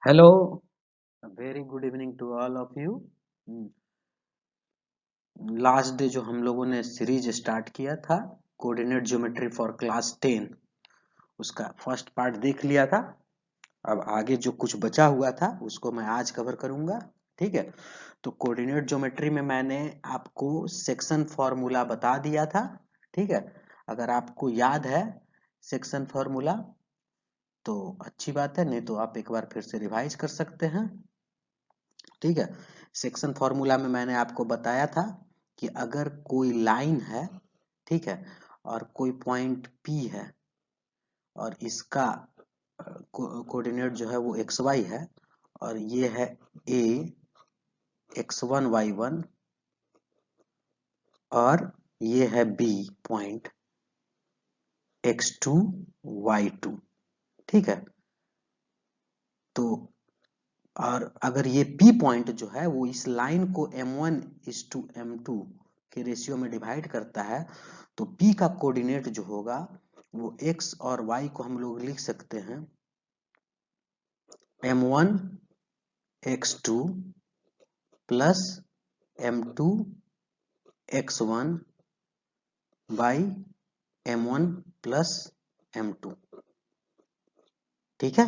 Hello, a very good evening to all of you. Last day जो हम लोगों ने सीरीज स्टार्ट किया था कोऑर्डिनेट ज्योमेट्री फॉर क्लास 10 उसका फर्स्ट पार्ट देख लिया था। अब आगे जो कुछ बचा हुआ था उसको मैं आज कवर करूंगा। ठीक है, तो कोऑर्डिनेट ज्योमेट्री में मैंने आपको सेक्शन फॉर्मूला बता दिया था। ठीक है, अगर आपको याद है सेक्शन फॉर्मूला तो अच्छी बात है, नहीं तो आप एक बार फिर से रिवाइज कर सकते हैं। ठीक है, सेक्शन फॉर्मूला में मैंने आपको बताया था कि अगर कोई लाइन है, ठीक है, और कोई पॉइंट P है और इसका कोऑर्डिनेट जो है वो XY है और ये है A X1 Y1 और ये है B पॉइंट X2 Y2। ठीक है, तो और अगर ये P पॉइंट जो है वो इस लाइन को M1:M2 के रेशियो में डिवाइड करता है, तो P का कोऑर्डिनेट जो होगा वो X और Y को हम लोग लिख सकते हैं M1 X2 plus M2 X1 by M1 plus M2। ठीक है,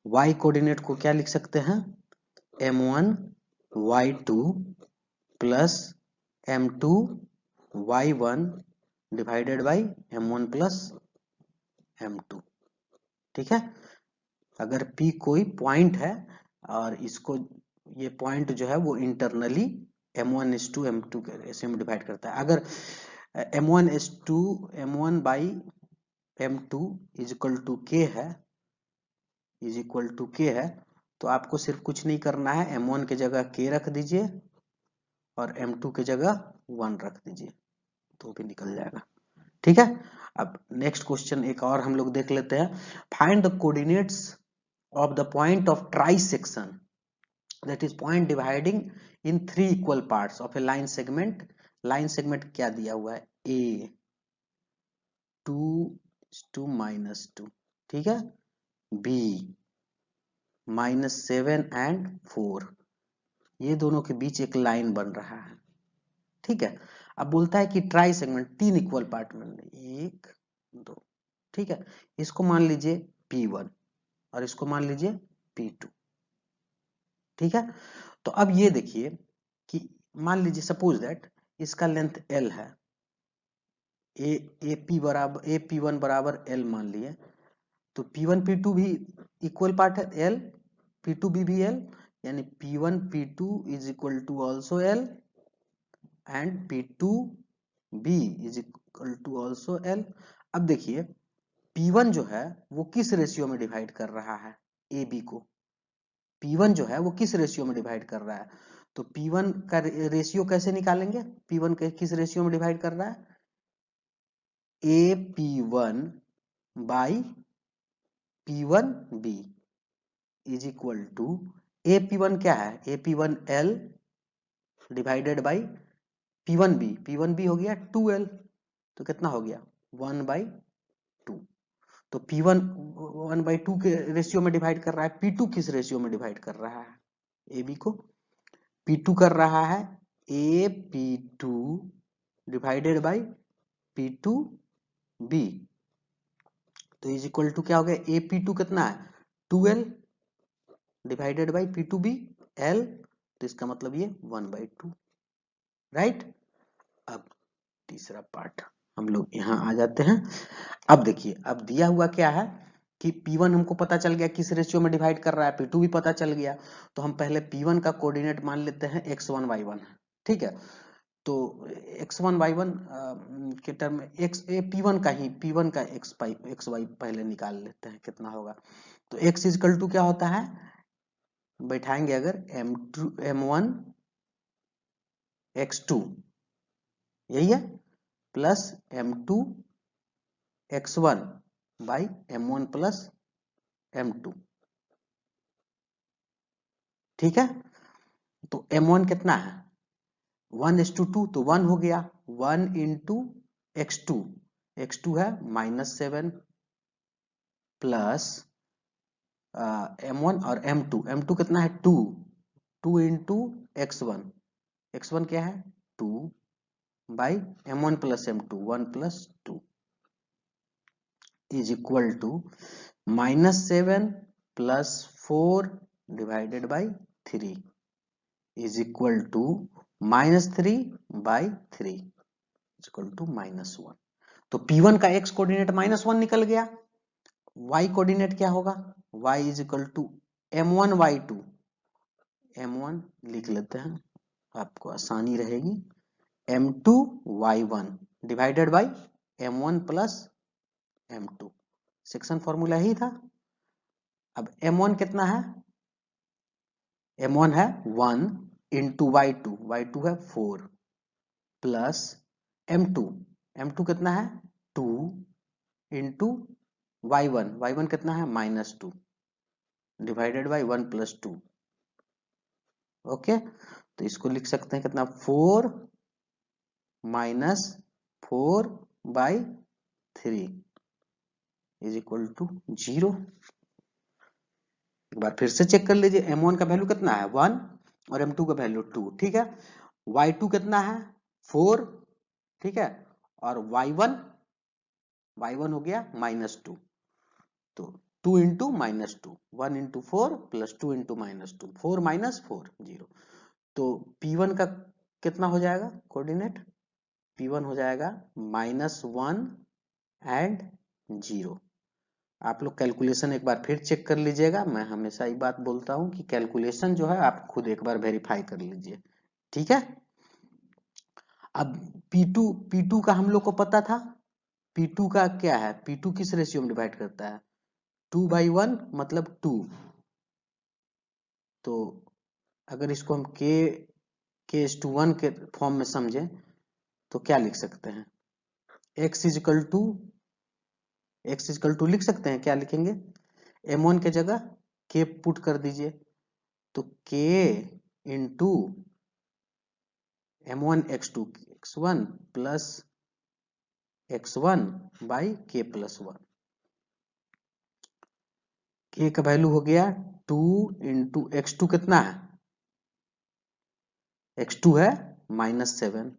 Y कोऑर्डिनेट को क्या लिख सकते हैं M1 Y2 plus M2 Y1 divided by M1 plus M2। ठीक है, अगर P कोई पॉइंट है और इसको ये पॉइंट जो है वो इंटरनली M1:M2 के रेशियो में डिवाइड करता है। अगर M1 by M2 is equal to K है तो आपको सिर्फ कुछ नहीं करना है, M1 की जगह K रख दीजिए और M2 की जगह 1 रख दीजिए तो भी निकल जाएगा। ठीक है, अब नेक्स्ट क्वेश्चन एक और हम लोग देख लेते हैं। Find the coordinates of the point of trisection that is point dividing in 3 equal parts of A line segment. Line segment क्या दिया हुआ है A 2 -2, ठीक है, B -7 and 4, ये दोनों के बीच एक लाइन बन रहा है। ठीक है, अब बोलता है कि ट्राई सेगमेंट 3 इक्वल पार्ट में 1 2। ठीक है, इसको मान लीजिए P1 और इसको मान लीजिए P2। ठीक है, तो अब ये देखिए कि मान लीजिए सपोज दैट इसका लेंथ L है, AP1 बराबर L मान लिए, तो P1 P2 भी इक्वल पार्ट है L, P2 भी L, यानी P1 P2 is equal to also L and P2 B is equal to also L। अब देखिए P1 जो है वो किस रेशियो में डिवाइड कर रहा है AB को, P1 जो है वो किस रेशियो में डिवाइड कर रहा है, तो P1 का रेशियो कैसे निकालेंगे, P1 किस रेशियो में डिवाइड कर रहा है AP1 by P1B is equal to AP1 क्या है AP1 L divided by P1B हो गया 2L, तो कितना हो गया 1/2। तो P1 1/2 के रेशियो में डिवाइड कर रहा है, P2 किस रेशियो में डिवाइड कर रहा है AB को, P2 कर रहा है AP2 डिवाइडेड बाई P2B, तो इज इक्वल टू क्या हो गया AP2 कितना है 2L divided by P2B L, तो इसका मतलब ये 1/2। राइट, अब तीसरा पार्ट हम लोग यहाँ आ जाते हैं। अब देखिए अब दिया हुआ क्या है कि P1 हमको पता चल गया किस रेशियो में डिवाइड कर रहा है, P2 भी पता चल गया, तो हम पहले P1 का कोऑर्डिनेट मान लेते हैं X1 Y1 है। ठीक है, तो X1 Y1 के टर्म में P1 का XY पहले निकाल लेते हैं कितना होगा, तो X इक्वल टू क्या होता है, बैठाएंगे अगर M1 X2 यही है plus M2 X1 by M1 plus M2। ठीक है, तो M1 कितना है 1:2, तो 1 हो गया 1 इंटू X2 है -7 प्लस m1 और m2 कितना है 2 इंटू x1, x1 क्या है 2 by m1 plus m2 1 plus 2 is equal to -7 plus 4 divided by 3 is equal to -3 by 3 is equal to -1। तो P1 का x कोऑर्डिनेट -1 निकल गया, y कोऑर्डिनेट क्या होगा y is equal to m1 y2, m1 लिख लेते हैं आपको आसानी रहेगी, m2 y1 divided by m1 plus m2, section formula ही था। अब m1 कितना है, m1 है 1 इंटू y2 है 4 प्लस m2 कितना है 2 इंटू y1 कितना है -2 डिवाइडेड बाई 1 प्लस 2। ओके, तो इसको लिख सकते हैं कितना 4 -4 बाई 3 इज इक्वल टू 0। एक बार फिर से चेक कर लीजिए, m1 का वैल्यू कितना है 1 और m2 का वैल्यू 2, ठीक है। y2 कितना है 4, ठीक है, और y1 हो गया -2, तो 2 इंटू -2 1 इंटू 4 प्लस 2 इंटू -2 4 -4 0। तो P1 का कितना हो जाएगा कोऑर्डिनेट, P1 हो जाएगा -1 एंड 0। आप लोग कैलकुलेशन एक बार फिर चेक कर लीजिएगा, मैं हमेशा ये बात बोलता हूं कि कैलकुलेशन जो है आप खुद एक बार वेरीफाई कर लीजिए, ठीक है। अब P2 का हम लोग को पता था, P2 का क्या है, P2 किस रेशियो में डिवाइड करता है 2/1 मतलब 2। तो अगर इसको हम k1 के फॉर्म में समझे तो क्या लिख सकते हैं, x इजिकल टू लिख सकते हैं, क्या लिखेंगे m1 के जगह k पुट कर दीजिए, तो k into m1 x2 x1 plus x1 by k plus 1, k का वैल्यू हो गया 2 इंटू x2 कितना है x2 है -7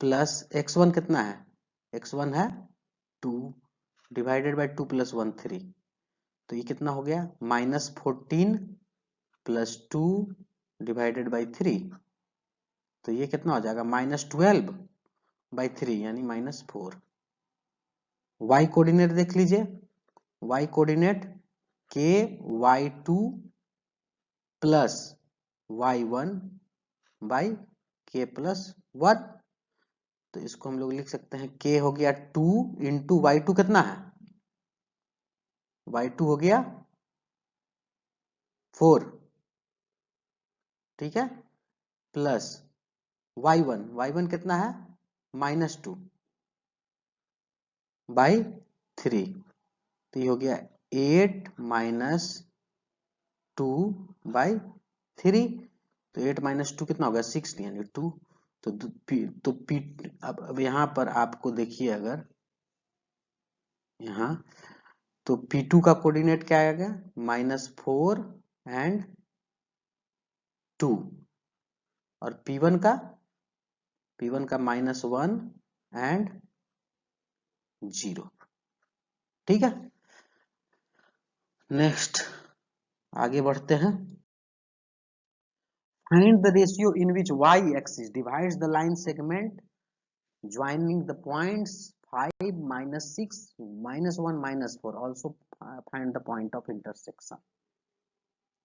प्लस x1 कितना है x1 है 2 डिवाइडेड बाई 2 प्लस 1 3, तो ये कितना हो गया -14 प्लस 2 डिवाइडेड बाई 3, तो ये कितना हो जाएगा -12 बाई 3 यानी -4। y कोऑर्डिनेट देख लीजिए, y coordinate KY2 plus Y1 by K plus 1, तो इसको हम लोग लिख सकते हैं K हो गया 2 इंटू Y2 कितना है Y2 हो गया 4, ठीक है, प्लस Y1 कितना है -2 बाई 3, तो ये हो गया 8 -2 बाई 3, तो 8 -2 कितना होगा 6 यानी 2। तो P अब यहाँ पर आपको देखिए, अगर यहाँ तो P2 का कोऑर्डिनेट क्या आएगा -4 एंड 2, और P1 का -1 एंड 0, ठीक है। नेक्स्ट आगे बढ़ते हैं, find the ratio in which y axis divides the line segment joining the points 5 -6 -1 -4, also find the point of intersection,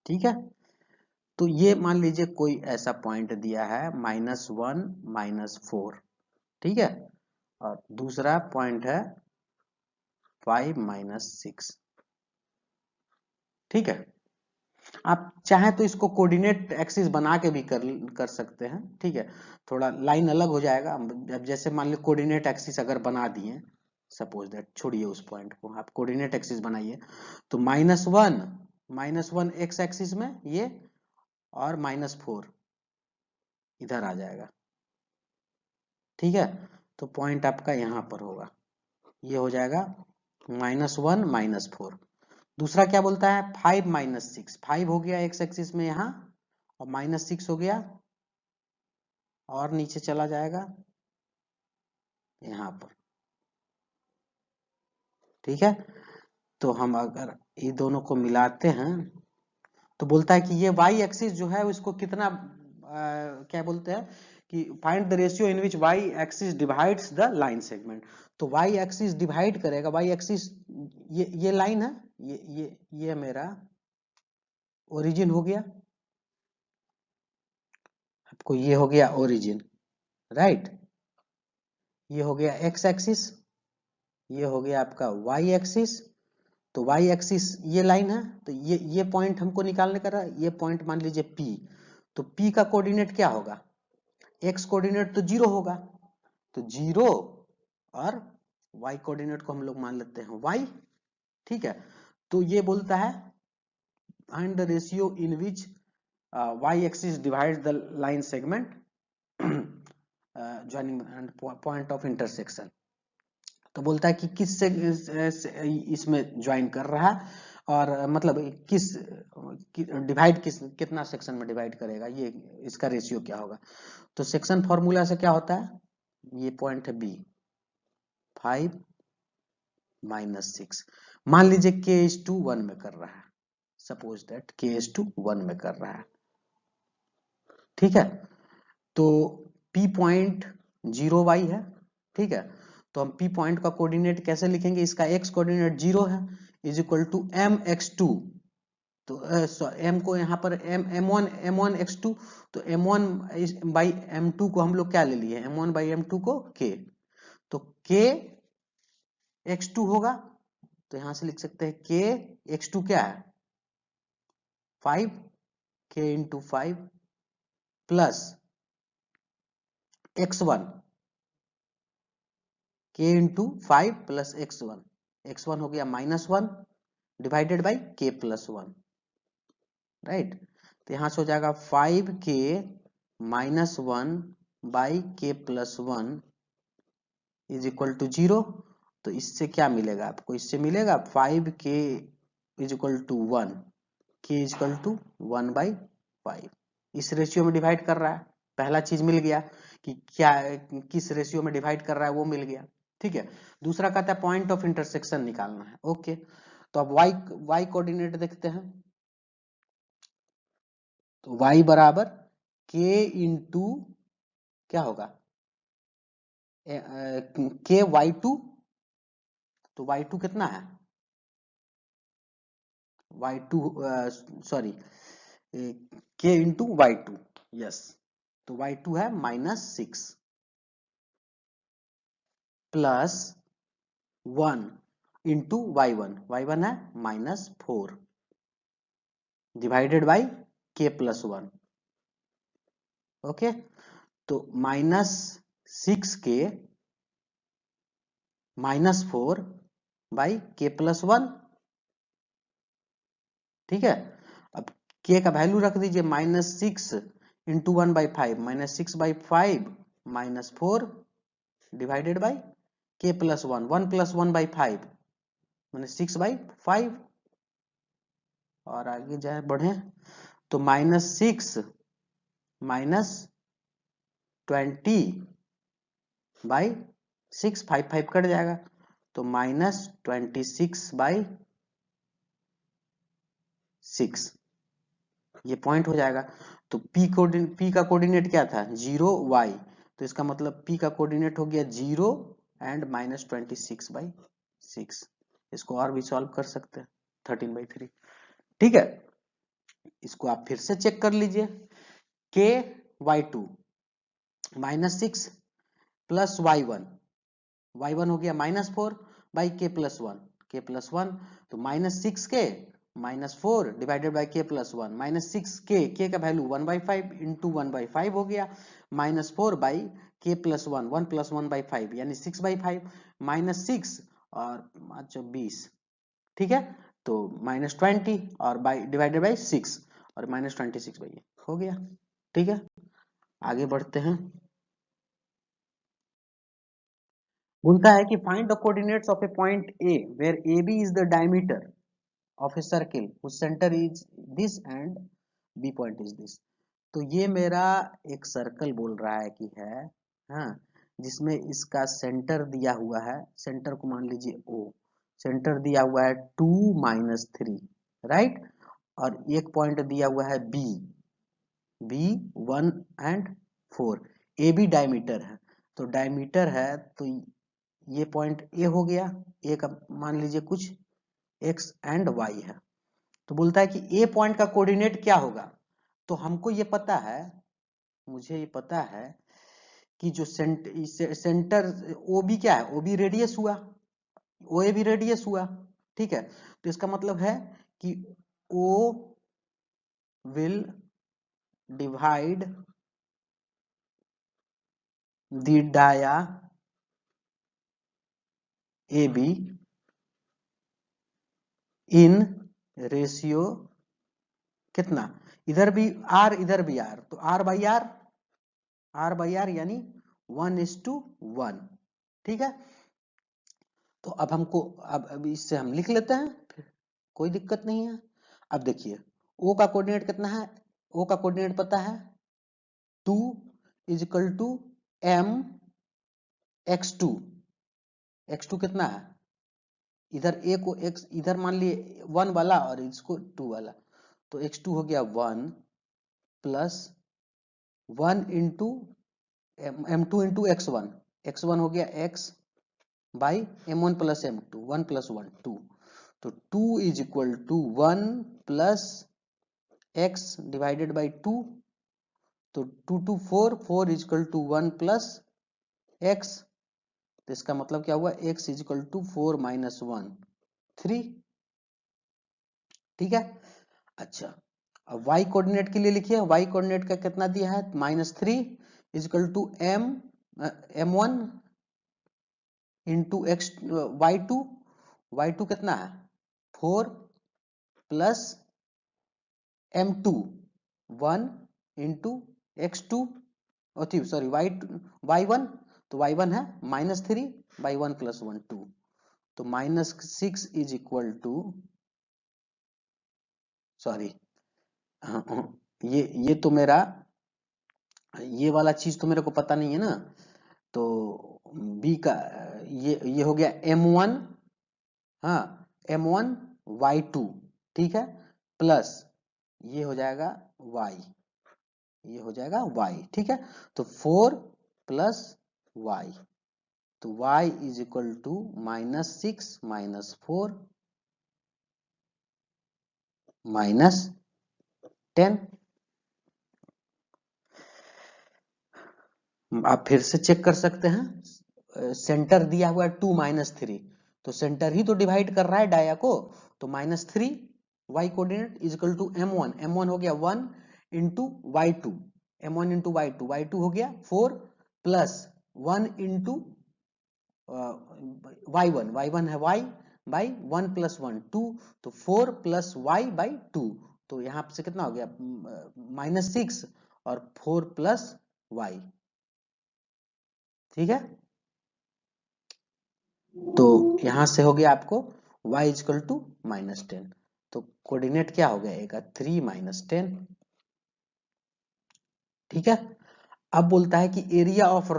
ठीक है। तो ये मान लीजिए कोई ऐसा पॉइंट दिया है -1 -4, ठीक है, और दूसरा पॉइंट है 5 -6, ठीक है। आप चाहे तो इसको कोऑर्डिनेट एक्सिस बना के भी कर सकते हैं, ठीक है, थोड़ा लाइन अलग हो जाएगा। अब जैसे मान लीजिए कोऑर्डिनेट एक्सिस अगर बना दिए, सपोज दैट, छोड़िए उस पॉइंट को, आप कोऑर्डिनेट एक्सिस बनाइए, तो -1 एक्स एक्सिस में ये, और -4 इधर आ जाएगा, ठीक है। तो पॉइंट आपका यहां पर होगा, ये हो जाएगा -1 -4, दूसरा क्या बोलता है 5 माइनस 6, 5 हो गया एक्स एक्सिस में यहाँ और माइनस 6 हो गया और नीचे चला जाएगा यहाँ पर। ठीक है, तो हम अगर ये दोनों को मिलाते हैं तो बोलता है कि ये y एक्सिस जो है उसको कितना क्या बोलते हैं कि find the ratio in which y axis divides the line segment. तो y एक्सिस डिवाइड करेगा, y एक्सिस ये लाइन है, ये मेरा ओरिजिन हो गया, आपको ये हो गया ओरिजिन, राइट। ये हो गया x एक्सिस, ये हो गया आपका y एक्सिस। तो y एक्सिस ये लाइन है, तो ये पॉइंट हमको निकालने का रहा, ये पॉइंट मान लीजिए P। तो P का कोऑर्डिनेट क्या होगा, x कोऑर्डिनेट तो 0 होगा, तो 0 और y कोऑर्डिनेट को हम लोग मान लेते हैं y। ठीक है, तो ये बोलता है find the ratio in which y axis divides the line segment joining point of intersection. तो बोलता है कि किस से इसमें ज्वाइन कर रहा है और मतलब किस डिवाइड कितना सेक्शन में डिवाइड करेगा, ये इसका रेशियो क्या होगा। तो सेक्शन फॉर्मूला से क्या होता है, ये पॉइंट है बी 5 माइनस 6। मान लीजिए k इज टू 1 में कर रहा है, suppose that k is to 1 में कर रहा है। ठीक है, तो p पॉइंट 0y है। ठीक है, तो हम p पॉइंट का कोऑर्डिनेट कैसे लिखेंगे, इसका x कोऑर्डिनेट 0 है, इज इक्वल टू mx2। तो m को यहाँ पर m1 x2, तो m1 बाई m2 को हम लोग क्या ले लिए, m1 बाई m2 को k, तो k x2 होगा। तो यहां से लिख सकते हैं k x2 क्या है 5, k into 5 plus x1, k into 5 plus x1, x1 हो गया -1 divided by k plus 1, right. तो यहां से हो जाएगा 5k -1 by k plus 1 is equal to 0। तो इससे क्या मिलेगा आपको, इससे मिलेगा 5k is equal to 1, k is equal to 1 by 5। इस रेशियो में डिवाइड कर रहा है, पहला चीज मिल गया कि क्या किस रेशियो में डिवाइड कर रहा है वो मिल गया। ठीक है, दूसरा कहता है पॉइंट ऑफ इंटरसेक्शन निकालना है। ओके, तो अब y कोऑर्डिनेट देखते हैं, तो y बराबर k इंटू क्या होगा k y2, तो y2 कितना है y2 sorry k into y2, yes. तो y2 है -6 प्लस 1 इंटू y1 है -4 divided by k plus 1। Okay, तो -6k -4 बाई k प्लस 1। ठीक है, अब k का वैल्यू रख दीजिए -6 into 1/5, -6/5 -4 divided by k plus 1, 1 plus 1/5 मैंने 6/5। और आगे जाए बढ़े तो -6 -20 बाई 6, 5 5 कट जाएगा, तो -26/6 ये पॉइंट हो जाएगा। तो P का कोऑर्डिनेट क्या था 0y, तो इसका मतलब P का कोऑर्डिनेट हो गया 0 एंड -26/6। इसको और भी सॉल्व कर सकते हैं 13/3। ठीक है, इसको आप फिर से चेक कर लीजिए, k y2 -6 प्लस y1 हो गया -4 बाई k प्लस 1, तो -6k -4 divided by k plus 1, -6k k का वैल्यू 1/5 इंटू 1/5 हो गया, -4 बाई k प्लस 1, 1 प्लस 1/5 यानी 6/5, -6 और 20। ठीक है, तो -20 और बाई डिवाइडेड बाई 6 और -26 बाई हो गया। ठीक है, आगे बढ़ते हैं। बोलता है कि find the coordinates of a point A where A B is the diameter of a circle whose center is this and B point is this। तो ये मेरा एक सर्कल बोल रहा है कि है, हाँ, जिसमें इसका सेंटर दिया हुआ है, सेंटर को मान लीजिए O, सेंटर दिया हुआ है 2-3, राइट, और एक पॉइंट दिया हुआ है B 1 and 4। A B diameter है, तो डायमीटर है तो ये पॉइंट ए हो गया, ए का मान लीजिए कुछ एक्स एंड वाई है। तो बोलता है कि ए पॉइंट का कोऑर्डिनेट क्या होगा। तो हमको ये पता है, मुझे ये पता है कि जो सेंटर ओ बी क्या है, ओ बी रेडियस हुआ, ओ ए भी रेडियस हुआ, ठीक है। तो इसका मतलब है कि O will divide the dia A B in ratio कितना, इधर भी आर इधर भी आर, तो आर बाई आर यानी 1:1, ठीक है। तो अब हमको अब इससे हम लिख लेते हैं, फिर कोई दिक्कत नहीं है। अब देखिए ओ का कोऑर्डिनेट कितना है, ओ का कोऑर्डिनेट पता है 2 = m x2, x2 कितना है, इधर ए को x इधर मान लिए 1 वाला और इसको 2 वाला, तो x2 हो गया 1 plus 1 into m2 into x1, x1 हो गया x by m1 plus m2, 1 plus 1 2, तो 2 = 1 प्लस x डिवाइडेड बाई 2, तो 2 2 4, 4 = 1 प्लस x, तो इसका मतलब क्या हुआ, x = 4 - 1 3, ठीक है। अच्छा, अब y कोऑर्डिनेट के लिए लिखिए, y कोऑर्डिनेट का कितना दिया है, -3 = m1 इंटू एक्स y2 कितना है 4 plus m2 1 into x2, sorry y1, तो y1 है -3 बाई 1 + 1 2, तो -6 = सॉरी, ये तो मेरा, ये वाला चीज तो मेरे को पता नहीं है ना, तो b का ये हो गया m1, हाँ m1 y2, ठीक है, प्लस ये हो जाएगा y, ये हो जाएगा y, ठीक है। तो 4 प्लस y, तो y = -6 - 4 -10। आप फिर से चेक कर सकते हैं, सेंटर दिया हुआ है 2 - 3, तो सेंटर ही तो डिवाइड कर रहा है डाया को, तो -3 y कोऑर्डिनेट = m1 हो गया 1 into y2, m1 into y2 हो गया 4 प्लस 1 इंटू y1 है y बाई 1 + 1 2, तो 4 प्लस y बाई 2, तो यहाँ से कितना हो गया -6 और 4 प्लस y, ठीक है। तो यहां से हो गया आपको y = -10, तो कोऑर्डिनेट क्या हो गया 3 - 10, ठीक है। अब बोलता है कि एरिया ऑफ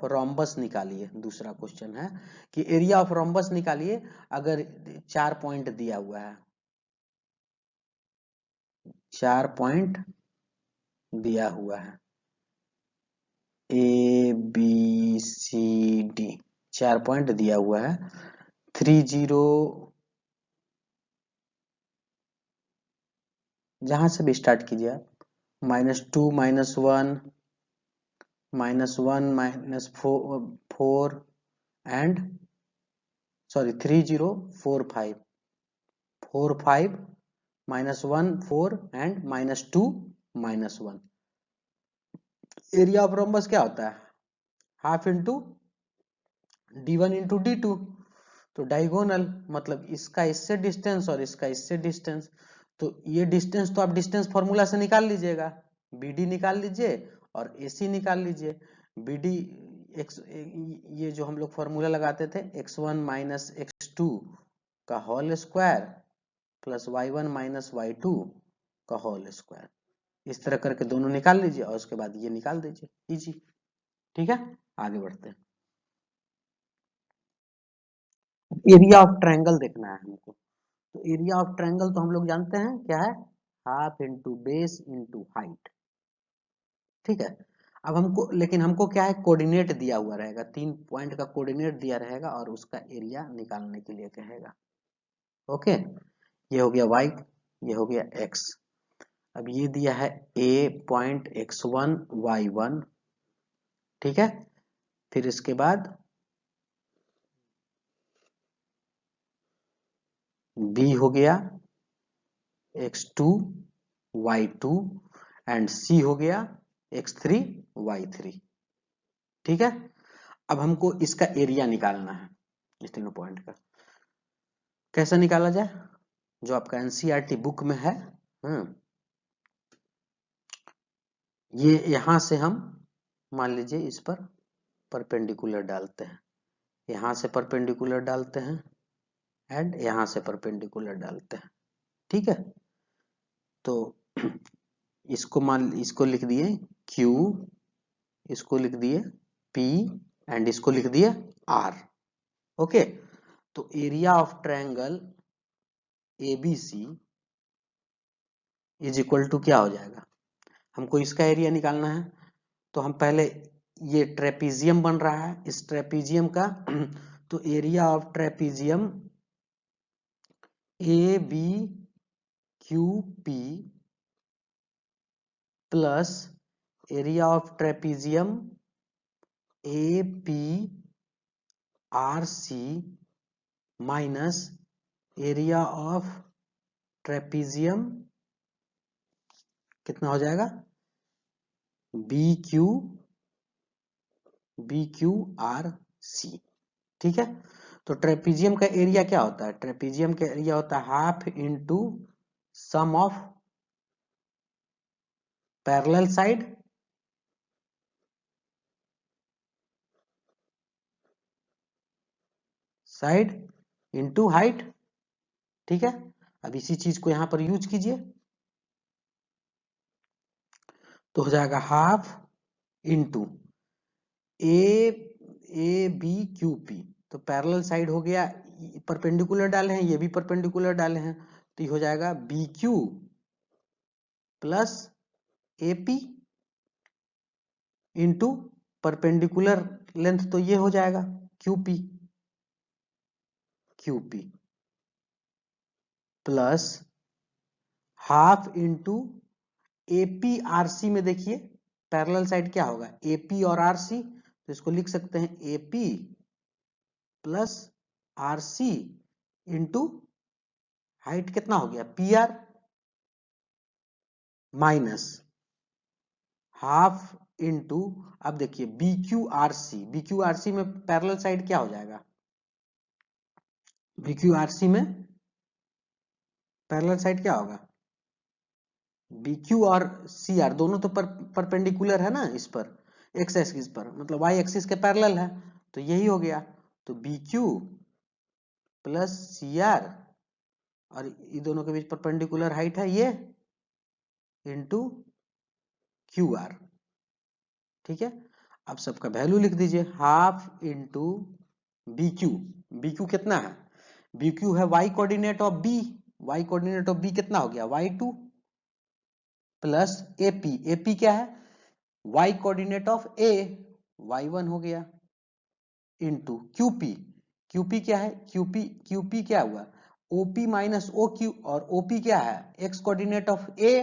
रोम्बस निकालिए, दूसरा क्वेश्चन है कि एरिया ऑफ रोम्बस निकालिए अगर 4 पॉइंट दिया हुआ है, 4 पॉइंट दिया हुआ है A B C D, 4 point दिया हुआ है, 3 0, जहां से भी स्टार्ट कीजिए आप, -2 - 1 -1 -4 and sorry 3 0 4 5 4 5 -1 4 and -2 -1। Area of rhombus क्या होता है, half into d1 into d2, तो डायगोनल मतलब इसका इससे डिस्टेंस और इसका इससे डिस्टेंस, तो ये डिस्टेंस तो आप डिस्टेंस फॉर्मूला से निकाल लीजिएगा, BD निकाल लीजिए और AC निकाल लीजिए। BD x, ये जो हम लोग फॉर्मूला लगाते थे x1 - x2 का whole square plus y1 minus y2 का होल स्क्वायर। इस तरह करके दोनों निकाल लीजिए और उसके बाद ये निकाल दीजिए, इजी। ठीक है, आगे बढ़ते हैं। एरिया ऑफ ट्रायंगल देखना है हमको। तो एरिया ऑफ ट्रायंगल तो हम लोग जानते हैं क्या है, half into base into height. ठीक है, अब हमको, लेकिन हमको क्या है, कोऑर्डिनेट दिया हुआ रहेगा, 3 पॉइंट का कोऑर्डिनेट दिया रहेगा और उसका एरिया निकालने के लिए कहेगा। ओके, ये हो गया y, ये हो गया x। अब ये दिया है a पॉइंट x1 y1। ठीक है, फिर इसके बाद b हो गया x2 y2 एंड c हो गया x3 y3। ठीक है, अब हमको इसका एरिया निकालना है इस तीनों पॉइंट का। कैसे निकाला जाए, जो आपका एनसीईआरटी बुक में है। ये यहां से हम मान लीजिए इस पर परपेंडिकुलर डालते हैं, यहां से परपेंडिकुलर डालते हैं एंड यहां से परपेंडिकुलर डालते हैं। ठीक है, तो इसको लिख दिए Q, इसको लिख दिए P एंड इसको लिख दिए R। ओके, तो area of triangle ABC is equal to क्या हो जाएगा, हमको इसका एरिया निकालना है। तो हम पहले, ये ट्रेपीजियम बन रहा है, इस ट्रेपीजियम का तो area of trapezium ABQP plus area of trapezium APRC minus area of trapezium कितना हो जाएगा, BQRC। ठीक है, तो ट्रेपीजियम का एरिया क्या होता है, ट्रेपीजियम का एरिया होता है half into sum of parallel side into height. ठीक है, अब इसी चीज को यहां पर यूज कीजिए, तो हो जाएगा हाफ इंटू ABQP। तो पैरेलल साइड हो गया, परपेंडिकुलर डाले हैं, ये भी परपेंडिकुलर डाले हैं, तो ये हो जाएगा BQ plus AP into perpendicular length, तो ये हो जाएगा QP plus half into APRC में देखिए पैरेलल साइड क्या होगा, AP और RC, तो इसको लिख सकते हैं AP plus RC into height कितना हो गया PR माइनस हाफ इंटू, अब देखिए BQRC में पैरेलल साइड क्या हो जाएगा, BQRC में पैरेलल साइड क्या होगा, BQ और CR दोनों तो परपेंडिकुलर है ना, इस पर एक्स एक्सिस पर, मतलब y एक्सिस के पैरेलल है, तो यही हो गया। तो BQ प्लस CR और ये दोनों के बीच परपेंडिकुलर हाइट है ये, इंटू QR। ठीक है, अब सबका वैल्यू लिख दीजिए, हाफ इंटू BQ कितना है, BQ है y coordinate of B, y coordinate of B कितना हो गया y2 प्लस AP क्या है, y coordinate of A y1 हो गया इंटू QP क्या है, QP क्या हुआ, OP माइनस OQ, और OP क्या है, x coordinate of A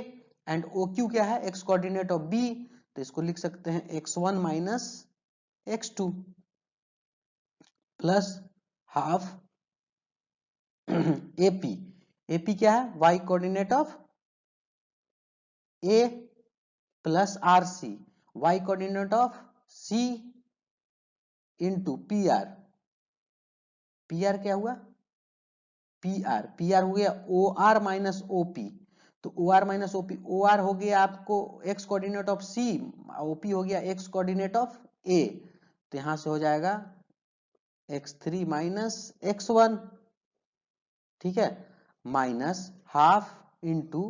and OQ क्या है, x कोऑर्डिनेट ऑफ B, तो इसको लिख सकते हैं x1 minus x2 plus half AP क्या है, y coordinate of A plus RC, y coordinate of C into PR क्या हुआ, PR हो गया OR माइनस OP, तो OR माइनस OR हो गया आपको x coordinate of C, OP हो गया x कोऑर्डिनेट ऑफ A, तो यहां से हो जाएगा x3 माइनस x1। ठीक है, माइनस हाफ इंटू,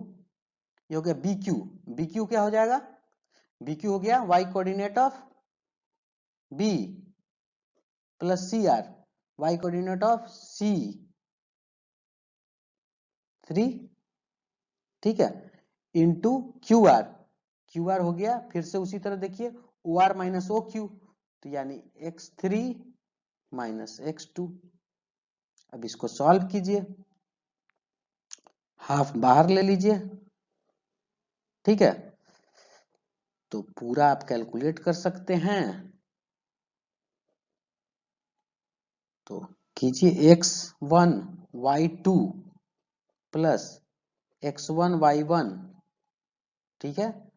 ये हो गया बी क्यू। बी क्यू क्या हो जाएगा, बी क्यू हो गया Y coordinate of B plus C R, Y coordinate of C 3, ठीक है, into Q R. Q R हो गया, फिर से उसी तरह देखिए O R minus O Q, तो यानी x3 माइनस x2। अब इसको सॉल्व कीजिए, हाफ बाहर ले लीजिए, ठीक है, तो पूरा आप कैलकुलेट कर सकते हैं। तो कीजिए x1 y2 plus x1 y1, ठीक है,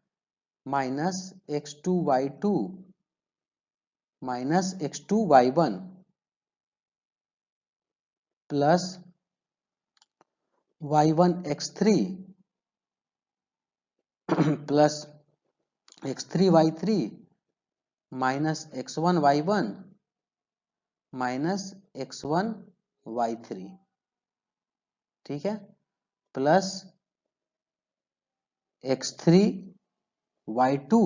minus x2 y2 minus x2 y1 plus y1 x3 plus x3 y3 minus x1 y1 minus x1 y3, ठीक है, plus x3 y2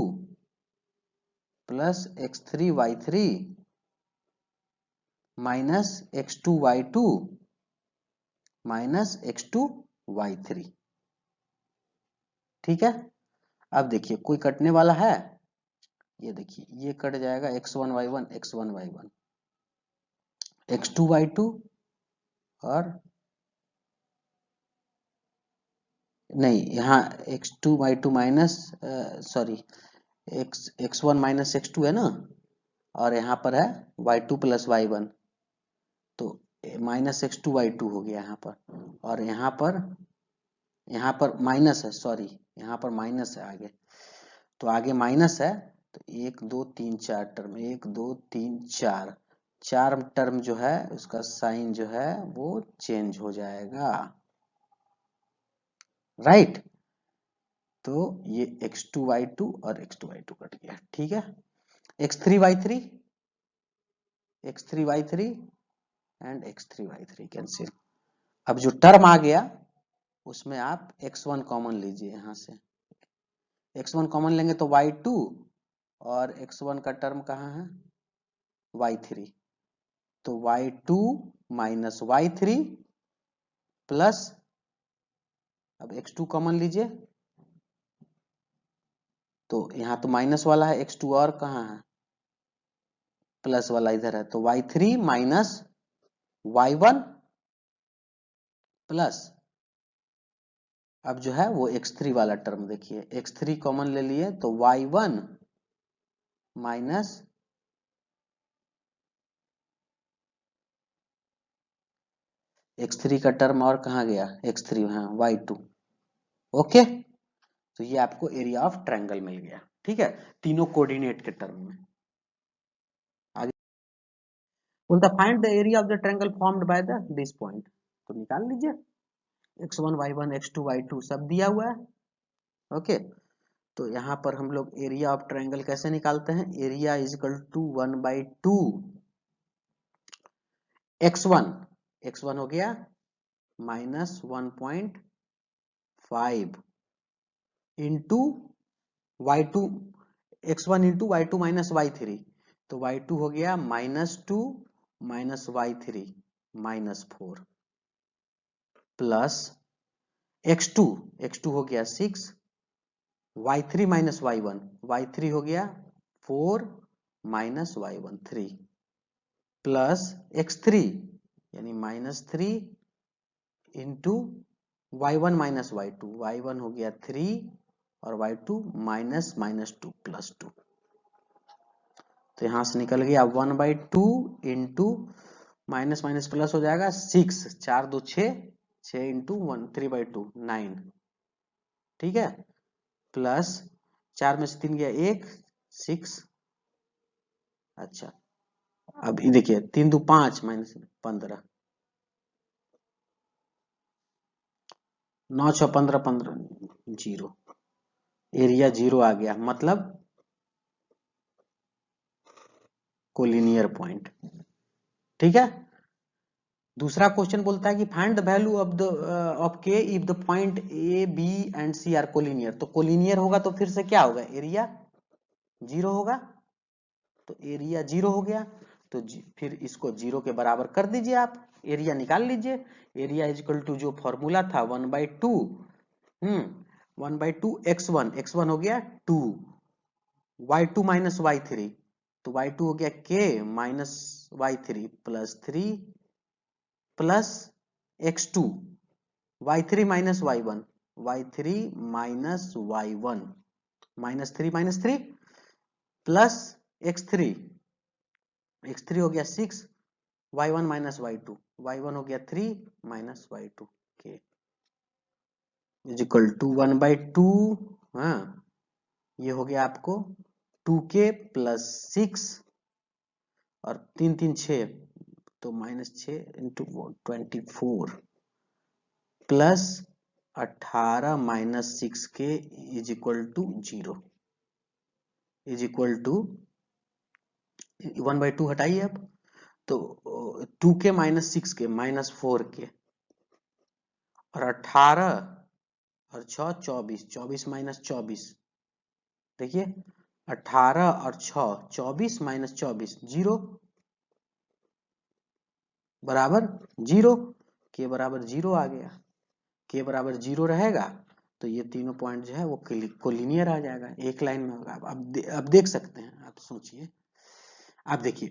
plus x3 y3 minus x2 y2 minus x2 y3, ठीक है। अब देखिए कोई कटने वाला है, ये देखिए ये कट जाएगा x1 y1 x1 y1, x2 y2 और नहीं, यहाँ x2 y2 minus sorry x1 minus x2 है ना, और यहाँ पर है y2 प्लस y1, तो माइनस x2 y2 हो गया यहाँ पर, और यहाँ पर माइनस है, सॉरी यहाँ पर माइनस है आगे, तो आगे माइनस है, तो 1 2 3 4 टर्म, 1 2 3 4 4 टर्म जो है उसका साइन जो है वो चेंज हो जाएगा, राइट। तो ये x2 y2 और x2 y2 कट गया, ठीक है, x3 y3 x3 y3 and x3 y3 cancel. अब जो टर्म आ गया उसमें आप x1 कॉमन लीजिए, यहां से x1 कॉमन लेंगे तो y2, और x1 का टर्म कहाँ है y3, तो y2 माइनस y3 प्लस, अब x2 कॉमन लीजिए, तो यहाँ तो माइनस वाला है x2, और कहाँ है प्लस वाला इधर है, तो y3 माइनस y1 प्लस, अब जो है वो x3 वाला टर्म देखिए, x3 कॉमन ले लिए तो y1 माइनस x3 का टर्म, और कहाँ गया x3, हाँ y2, ओके। तो ये आपको एरिया ऑफ ट्रायंगल मिल गया, ठीक है, तीनों कोऑर्डिनेट के टर्म में। आगे बोलता find the area of the triangle formed by the this point, तो निकाल लीजिए, x1 y1 x2 y2 सब दिया हुआ है, ओके। तो यहाँ पर हम लोग एरिया ऑफ ट्रायंगल कैसे निकालते हैं, area is equal to 1/2 x1, x1 हो गया minus 1.5 into y2, x1 into y2 minus y3, तो y2 हो गया -2 minus y3 -4 plus x2, x2 हो गया 6 y3 माइनस y1, y3 हो गया 4 माइनस y1 3 प्लस x3 यानी -3 into y1 minus y2, y1 हो गया 3 और y2 -2 प्लस 2, तो यहां से निकल गया 1/2 इंटू माइनस माइनस प्लस हो जाएगा 6, 4 2 6, 6 इंटू 1 3/2 9, ठीक है, प्लस 4 में से 3 गया 1 6, अच्छा अब ये देखिए 3 2 5 माइनस 15, 9 6 15 15 0, एरिया 0 आ गया, मतलब कोलिनियर पॉइंट, ठीक है। दूसरा क्वेश्चन बोलता है कि find the value of the of K if the point A B and C are collinear. तो कोलिनियर होगा तो फिर से क्या होगा, एरिया जीरो होगा, तो एरिया जीरो हो गया। तो फिर इसको जीरो के बराबर कर दीजिए, आप एरिया निकाल लीजिए। एरिया इज इक्वल टू जो फॉर्मूला था 1/2 1/2 x1 हो गया 2, y2 माइनस y3, तो y2 हो गया k minus y3 plus 3 plus x2, y3 minus y1, y3 minus y1 minus 3 plus x3, x3 हो गया 6, y1 माइनस y2, y1 हो गया 3 माइनस y2 के इज इक्वल टू 1/2। हाँ, ये हो गया आपको 2k प्लस 6 और 3 3 6, तो -6 into 24 plus 18 minus 6k is equal to 0 is equal to 1/2 हटाइए अब, तो 2k minus 6k minus 4k और 18 और 6 24, 24 माइनस 24, देखिए 18 और 6 24 माइनस 24 0 बराबर 0, के बराबर 0 आ गया। के बराबर 0 रहेगा तो ये तीनों पॉइंट जो है वो कोलिनियर आ जाएगा, एक लाइन में होगा। अब देख सकते हैं, आप सोचिए, आप देखिए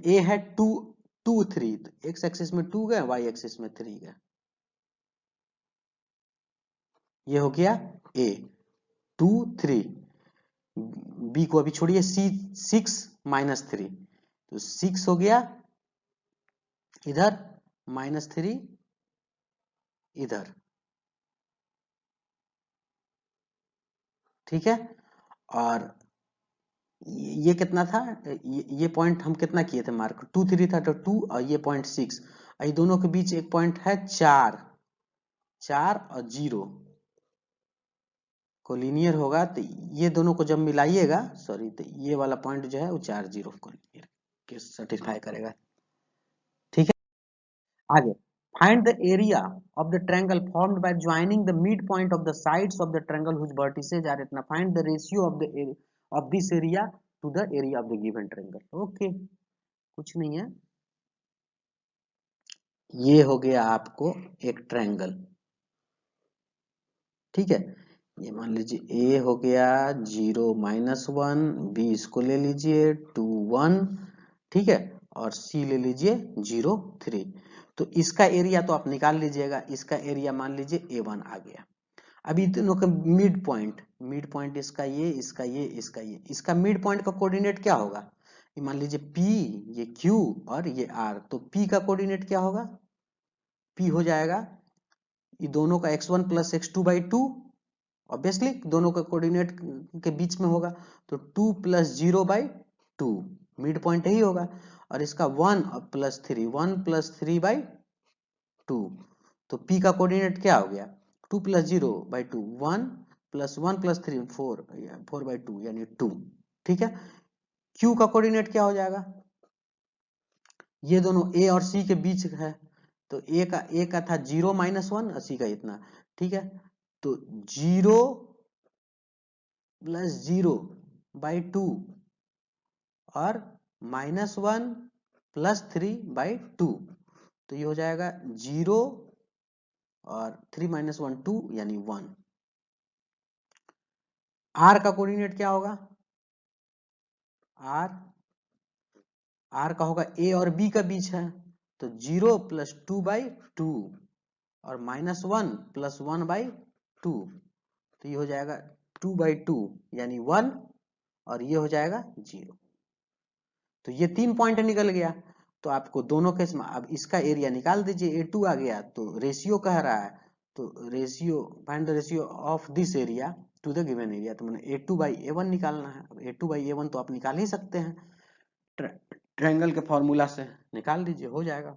ए है 2 2 3, तो एक्स एक्सिस में 2 गए, वाई एक्सिस में 3 गए, ये हो गया ए 2 3। बी को अभी छोड़िए, सी 6 माइनस 3, तो 6 हो गया इधर -3 इधर, ठीक है। और ये कितना था, ये पॉइंट हम कितना किए थे मार्क, 2 3 था तो 2, और ये पॉइंट 6, ये दोनों के बीच एक पॉइंट है 4 और 0 कोलिनियर होगा, तो ये दोनों को जब मिलाइएगा, सॉरी, तो ये वाला पॉइंट जो है वो 4 0 कोलिनियर के सेटिस्फाई करेगा, ठीक है। आगे, find the area of the triangle formed by joining the midpoint of the sides of the triangle whose vertices are इतना, find the ratio of the of this area to the area of the given triangle। Okay, कुछ नहीं है, ये हो गया आपको एक triangle, ठीक है। ये मान लीजिए ए हो गया 0 -1, बी इसको ले लीजिए 2 1, ठीक है, और सी ले लीजिए 0 3। तो इसका एरिया तो आप निकाल लीजिएगा, इसका एरिया मान लीजिए A1 आ गया। अभी दोनों का मिड पॉइंट इसका ये, इसका ये, इसका ये, इसका मिड पॉइंट का कोऑर्डिनेट क्या होगा, ये मान लीजिए P, ये Q और ये R, तो P का कोऑर्डिनेट क्या होगा, P हो जाएगा ये दोनों का x1 प्लस x2/2, ऑब्वियसली दोनों का कोऑर्डिनेट के बीच में होगा, तो 2 प्लस 0/2 मिड पॉइंट यही होगा, और इसका 1 प्लस 3, 1 प्लस 3/2, तो P का कोऑर्डिनेट क्या हो गया, 2 प्लस 0/2 1 प्लस 1 प्लस 3 4, 4/2 यानी 2, ठीक है। Q का कोऑर्डिनेट क्या हो जाएगा, ये दोनों A और C के बीच है, तो A का था 0 -1 और C का इतना, ठीक है, तो 0 प्लस 0/2 और -1 प्लस 3/2, तो ये हो जाएगा 0 और 3 - 1 2 यानी 1। R का कोऑर्डिनेट क्या होगा, R का होगा A और B का बीच है, तो 0 प्लस 2/2 और -1 प्लस 1/2, तो ये हो जाएगा 2/2 यानी 1, और ये हो जाएगा 0। तो ये 3 पॉइंट निकल गया, तो आपको दोनों केस में अब इसका एरिया निकाल दीजिए, A2 आ गया, तो रेशियो कह रहा है, तो ratio, find the ratio of this area to the given area, तो मैंने A2/A1 निकालना है। अब A2/A1 तो आप निकाल ही सकते हैं, ट्रायंगल के फॉर्मूला से निकाल लीजिए, हो जाएगा।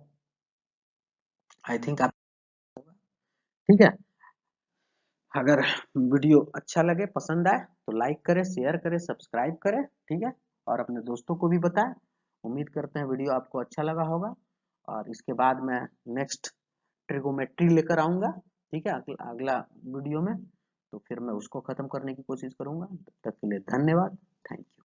आई थिंक आप, ठीक है। अगर वीडियो अच्छा लगे, पसंद आए, तो लाइक करें, शेयर करें, सब्सक्राइब करें, ठीक है, और अपने दोस्तों को भी बताएं। उम्मीद करते हैं वीडियो आपको अच्छा लगा होगा, और इसके बाद मैं नेक्स्ट ट्रिगोमेट्री लेकर आऊँगा, ठीक है, अगला वीडियो में। तो फिर मैं उसको ख़त्म करने की कोशिश करूँगा। तब तक के लिए धन्यवाद। Thank you.